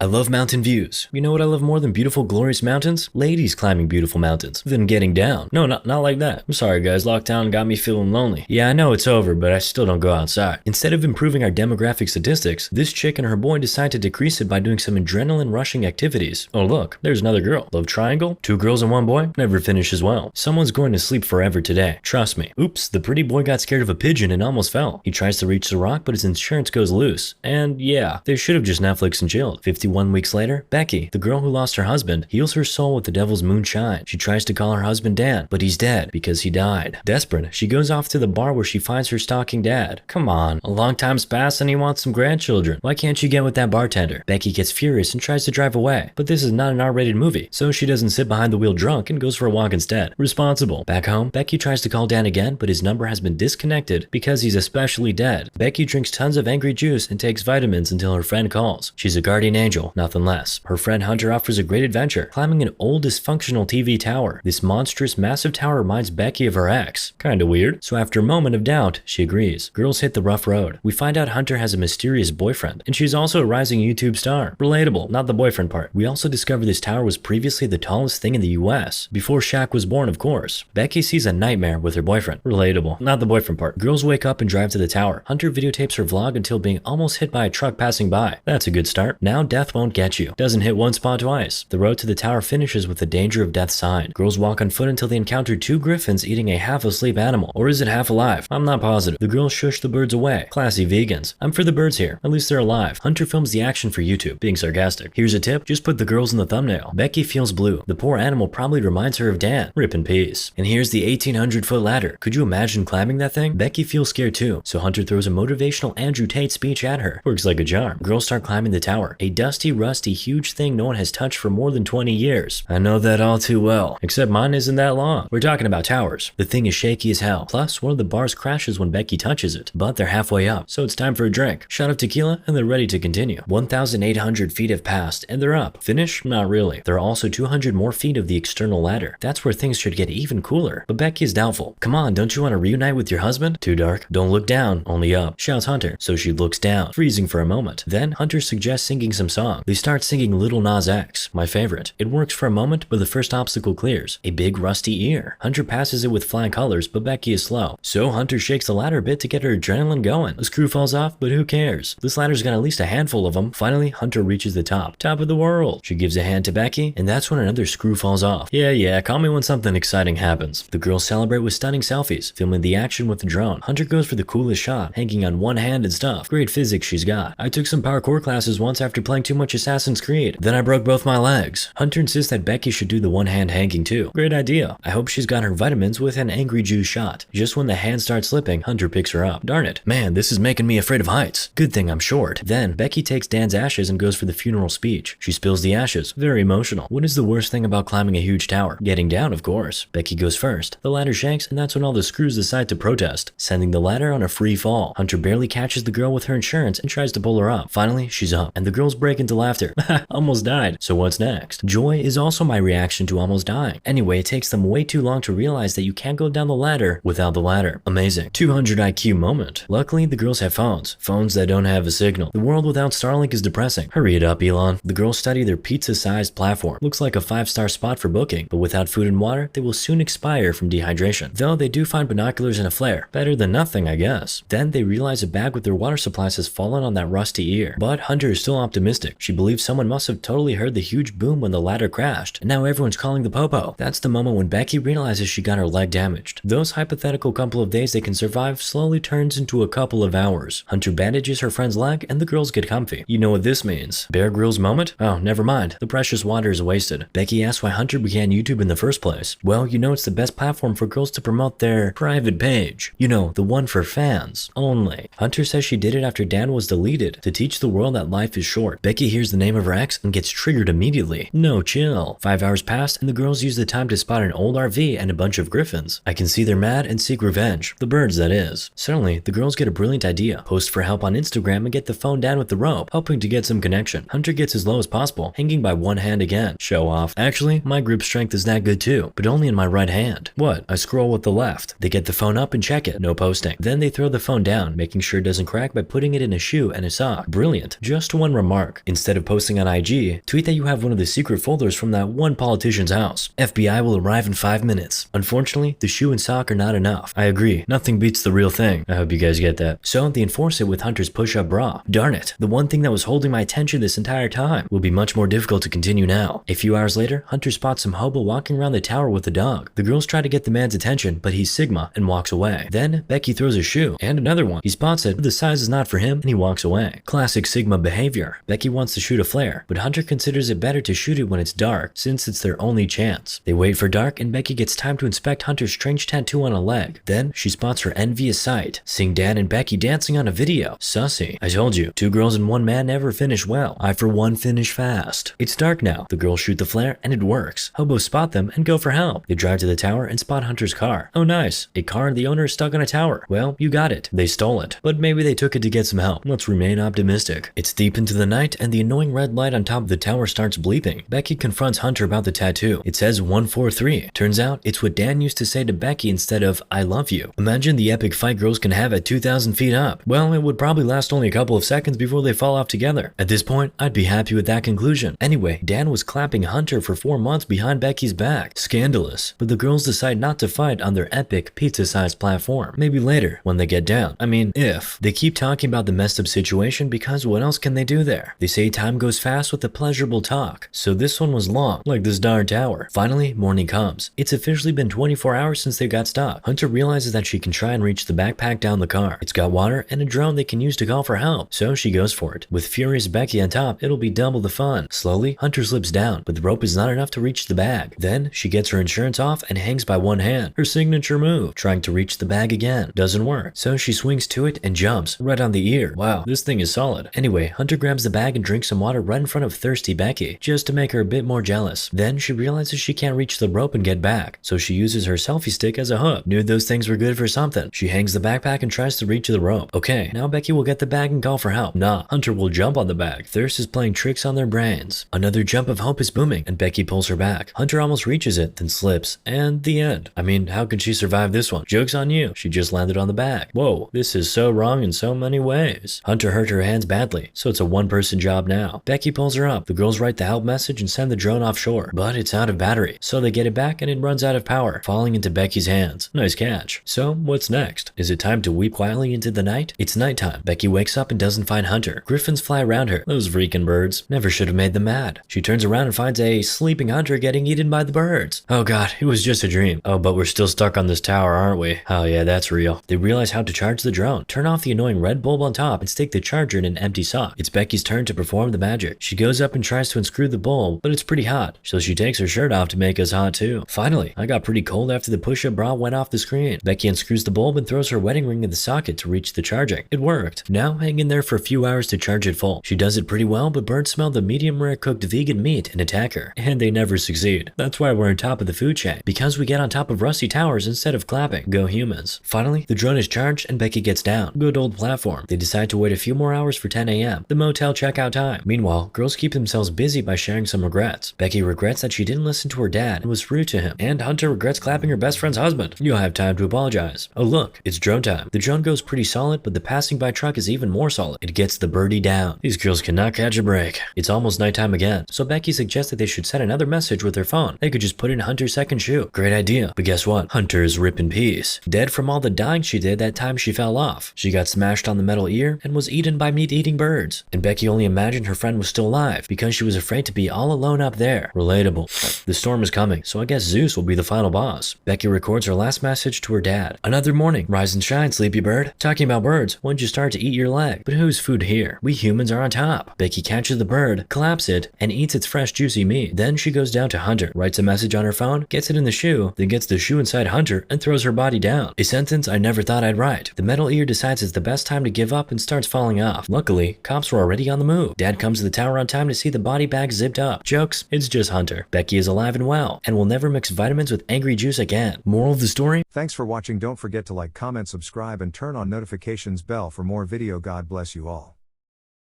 I love mountain views. You know what I love more than beautiful, glorious mountains? Ladies climbing beautiful mountains. Then getting down. No, not like that. I'm sorry guys, lockdown got me feeling lonely. Yeah, I know it's over, but I still don't go outside. Instead of improving our demographic statistics, this chick and her boy decide to decrease it by doing some adrenaline rushing activities. Oh look, there's another girl. Love triangle? Two girls and one boy? Never finishes well. Someone's going to sleep forever today. Trust me. Oops, the pretty boy got scared of a pigeon and almost fell. He tries to reach the rock, but his insurance goes loose. And yeah, they should have just Netflixed and chilled. 51 weeks later, Becky, the girl who lost her husband, heals her soul with the devil's moonshine. She tries to call her husband Dan, but he's dead because he died. Desperate, she goes off to the bar where she finds her stalking dad. Come on, a long time's passed and he wants some grandchildren. Why can't you get with that bartender? Becky gets furious and tries to drive away, but this is not an R-rated movie, so she doesn't sit behind the wheel drunk and goes for a walk instead. Responsible. Back home, Becky tries to call Dan again, but his number has been disconnected because he's especially dead. Becky drinks tons of angry juice and takes vitamins until her friend calls. She's a guardian angel, nothing less. Her friend Hunter offers a great adventure, climbing an old dysfunctional TV tower. This monstrous massive tower reminds Becky of her ex. Kinda weird. So after a moment of doubt, she agrees. Girls hit the rough road. We find out Hunter has a mysterious boyfriend, and she's also a rising YouTube star. Relatable, not the boyfriend part. We also discover this tower was previously the tallest thing in the US, before Shaq was born of course. Becky sees a nightmare with her boyfriend. Relatable, not the boyfriend part. Girls wake up and drive to the tower. Hunter videotapes her vlog until being almost hit by a truck passing by. That's a good start. Now death won't get you. Doesn't hit one spot twice. The road to the tower finishes with the danger of death sign. Girls walk on foot until they encounter two griffins eating a half-asleep animal. Or is it half alive? I'm not positive. The girls shush the birds away. Classy vegans. I'm for the birds here. At least they're alive. Hunter films the action for YouTube, being sarcastic. Here's a tip. Just put the girls in the thumbnail. Becky feels blue. The poor animal probably reminds her of Dan. Rip in peace. And here's the 1,800-foot ladder. Could you imagine climbing that thing? Becky feels scared too, so Hunter throws a motivational Andrew Tate speech at her. Works like a charm. Girls start climbing the tower. A dusty, rusty, huge thing no one has touched for more than 20 years. I know that all too well. Except mine isn't that long. We're talking about towers. The thing is shaky as hell. Plus, one of the bars crashes when Becky touches it. But they're halfway up, so it's time for a drink. Shot of tequila, and they're ready to continue. 1,800 feet have passed, and they're up. Finish? Not really. There are also 200 more feet of the external ladder. That's where things should get even cooler. But Becky is doubtful. Come on, don't you want to reunite with your husband? Too dark. Don't look down, only up. Shouts Hunter, so she looks down, freezing for a moment. Then, Hunter suggests singing some song. They start singing Lil Nas X, my favorite. It works for a moment, but the first obstacle clears. A big rusty ear. Hunter passes it with flying colors, but Becky is slow. So Hunter shakes the ladder a bit to get her adrenaline going. A screw falls off, but who cares? This ladder's got at least a handful of them. Finally, Hunter reaches the top. Top of the world. She gives a hand to Becky, and that's when another screw falls off. Yeah, call me when something exciting happens. The girls celebrate with stunning selfies, filming the action with the drone. Hunter goes for the coolest shot, hanging on one hand and stuff. Great physics she's got. I took some parkour classes once after playing too much Assassin's Creed. Then I broke both my legs. Hunter insists that Becky should do the one hand hanging too. Great idea. I hope she's got her vitamins with an angry juice shot. Just when the hand starts slipping, Hunter picks her up. Darn it. Man, this is making me afraid of heights. Good thing I'm short. Then, Becky takes Dan's ashes and goes for the funeral speech. She spills the ashes. Very emotional. What is the worst thing about climbing a huge tower? Getting down, of course. Becky goes first. The ladder shakes, and that's when all the screws decide to protest, sending the ladder on a free fall. Hunter barely catches the girl with her insurance and tries to pull her up. Finally, she's up, and the girls break into laughter. Almost died. So what's next? Joy is also my reaction to almost dying. Anyway, it takes them way too long to realize that you can't go down the ladder without the ladder. Amazing. 200 IQ moment. Luckily, the girls have phones. Phones that don't have a signal. The world without Starlink is depressing. Hurry it up, Elon. The girls study their pizza-sized platform. Looks like a 5-star spot for booking, but without food and water, they will soon expire from dehydration. Though they do find binoculars and a flare. Better than nothing, I guess. Then they realize a bag with their water supplies has fallen on that rusty ear. But Hunter is still optimistic. She believes someone must have totally heard the huge boom when the ladder crashed, and now everyone's calling the popo. That's the moment when Becky realizes she got her leg damaged. Those hypothetical couple of days they can survive slowly turns into a couple of hours. Hunter bandages her friend's leg, and the girls get comfy. You know what this means. Bear Grylls moment? Oh, never mind. The precious water is wasted. Becky asks why Hunter began YouTube in the first place. Well, you know it's the best platform for girls to promote their private page. You know, the one for fans only. Hunter says she did it after Dan was deleted, to teach the world that life is short. Becky hears the name of her ex and gets triggered immediately. No chill. 5 hours pass, and the girls use the time to spot an old RV and a bunch of griffins. I can see they're mad and seek revenge. The birds, that is. Suddenly, the girls get a brilliant idea. Post for help on Instagram and get the phone down with the rope, hoping to get some connection. Hunter gets as low as possible, hanging by one hand again. Show off. Actually, my grip strength is that good too, but only in my right hand. What? I scroll with the left. They get the phone up and check it. No posting. Then they throw the phone down, making sure it doesn't crack by putting it in a shoe and a sock. Brilliant. Just one remark. Instead of posting on IG, tweet that you have one of the secret folders from that one politician's house. FBI will arrive in 5 minutes. Unfortunately, the shoe and sock are not enough. I agree, nothing beats the real thing. I hope you guys get that. So they enforce it with Hunter's push-up bra. Darn it, the one thing that was holding my attention this entire time will be much more difficult to continue now. A few hours later, Hunter spots some hobo walking around the tower with a dog. The girls try to get the man's attention, but he's Sigma and walks away. Then Becky throws a shoe and another one. He spots it, but the size is not for him and he walks away. Classic Sigma behavior. Becky wants to shoot a flare, but Hunter considers it better to shoot it when it's dark, since it's their only chance. They wait for dark and Becky gets time to inspect Hunter's strange tattoo on a leg. Then she spots her envious sight, seeing Dan and Becky dancing on a video. Sussy. I told you, 2 girls and 1 man never finish well. I for one finish fast. It's dark now. The girls shoot the flare and it works. Hobos spot them and go for help. They drive to the tower and spot Hunter's car. Oh nice, a car and the owner is stuck on a tower. Well, you got it. They stole it. But maybe they took it to get some help. Let's remain optimistic. It's deep into the night and the annoying red light on top of the tower starts bleeping. Becky confronts Hunter about the tattoo. It says 143. Turns out it's what Dan used to say to Becky instead of I love you. Imagine the epic fight girls can have at 2,000 feet up. Well, it would probably last only a couple of seconds before they fall off together. At this point, I'd be happy with that conclusion. Anyway, Dan was clapping Hunter for 4 months behind Becky's back. Scandalous. But the girls decide not to fight on their epic pizza-sized platform. Maybe later, when they get down. I mean, if. They keep talking about the messed up situation because what else can they do there? They say time goes fast with the pleasurable talk. So this one was long, like this darn tower. Finally, morning comes. It's officially been 24 hours since they got stopped. Hunter realizes that she can try and reach the backpack down the car. It's got water and a drone they can use to call for help. So she goes for it. With furious Becky on top, it'll be double the fun. Slowly, Hunter slips down, but the rope is not enough to reach the bag. Then she gets her insurance off and hangs by one hand. Her signature move, trying to reach the bag again. Doesn't work. So she swings to it and jumps right on the ear. Wow, this thing is solid. Anyway, Hunter grabs the bag and drinks some water right in front of thirsty Becky, just to make her a bit more jealous. Then she realizes she can't reach the rope and get back, so she uses her selfie stick as a hook. Knew those things were good for something. She hangs the backpack and tries to reach the rope. Okay, now Becky will get the bag and call for help. Nah, Hunter will jump on the bag. Thirst is playing tricks on their brains. Another jump of hope is booming, and Becky pulls her back. Hunter almost reaches it, then slips, and the end. I mean, how could she survive this one? Joke's on you. She just landed on the bag. Whoa, this is so wrong in so many ways. Hunter hurt her hands badly, so it's a one-person job now. Becky pulls her up. The girls write the help message and send the drone offshore, but it's out of battery, so they get it back and it runs out of power, falling into Becky's hands. Nice catch. So, what's next? Is it time to weep quietly into the night? It's nighttime. Becky wakes up and doesn't find Hunter. Griffins fly around her. Those freaking birds. Never should have made them mad. She turns around and finds a sleeping Hunter getting eaten by the birds. Oh god, it was just a dream. Oh, but we're still stuck on this tower, aren't we? Oh yeah, that's real. They realize how to charge the drone. Turn off the annoying red bulb on top and stick the charger in an empty sock. It's Becky's turn to perform the magic. She goes up and tries to unscrew the bulb, but it's pretty hot, so she takes her shirt off to make us hot too. Finally, I got pretty cold after the push-up bra went off the screen. Becky unscrews the bulb and throws her wedding ring in the socket to reach the charging. It worked. Now hang in there for a few hours to charge it full. She does it pretty well, but birds smell the medium rare cooked vegan meat and attack her, and they never succeed. That's why we're on top of the food chain, because we get on top of rusty towers instead of clapping. Go humans. Finally, the drone is charged and Becky gets down. Good old platform. They decide to wait a few more hours for 10 a.m., the motel checkout time. Meanwhile, girls keep themselves busy by sharing some regrets. Becky regrets that she didn't listen to her dad and was rude to him, and Hunter regrets clapping her best friend's husband. You'll have time to apologize. Oh look, it's drone time. The drone goes pretty solid, but the passing by truck is even more solid. It gets the birdie down. These girls cannot catch a break. It's almost nighttime again, so Becky suggests that they should send another message with their phone. They could just put in Hunter's second shoe. Great idea, but guess what? Hunter is rip in peace. Dead from all the dying she did that time she fell off. She got smashed on the metal ear and was eaten by meat-eating birds. And Becky only imagined her friend was still alive because she was afraid to be all alone up there. Relatable. The storm is coming, so I guess Zeus will be the final boss. Becky records her last message to her dad. Another morning. Rise and shine, sleepy bird. Talking about birds, when'd you start to eat your leg? But whose food here? We humans are on top. Becky catches the bird, claps it, and eats its fresh juicy meat. Then she goes down to Hunter, writes a message on her phone, gets it in the shoe, then gets the shoe inside Hunter and throws her body down. A sentence I never thought I'd write. The metal ear decides it's the best time to give up and starts falling off. Luckily, cops were already on the move. Dad comes to the tower on time to see the body bag zipped up. Jokes, it's just Hunter. Becky is alive and well, and will never mix vitamins with angry juice again. Moral of the story? Thanks for watching. Don't forget to like, comment, subscribe, and turn on notifications bell for more video. God bless you all.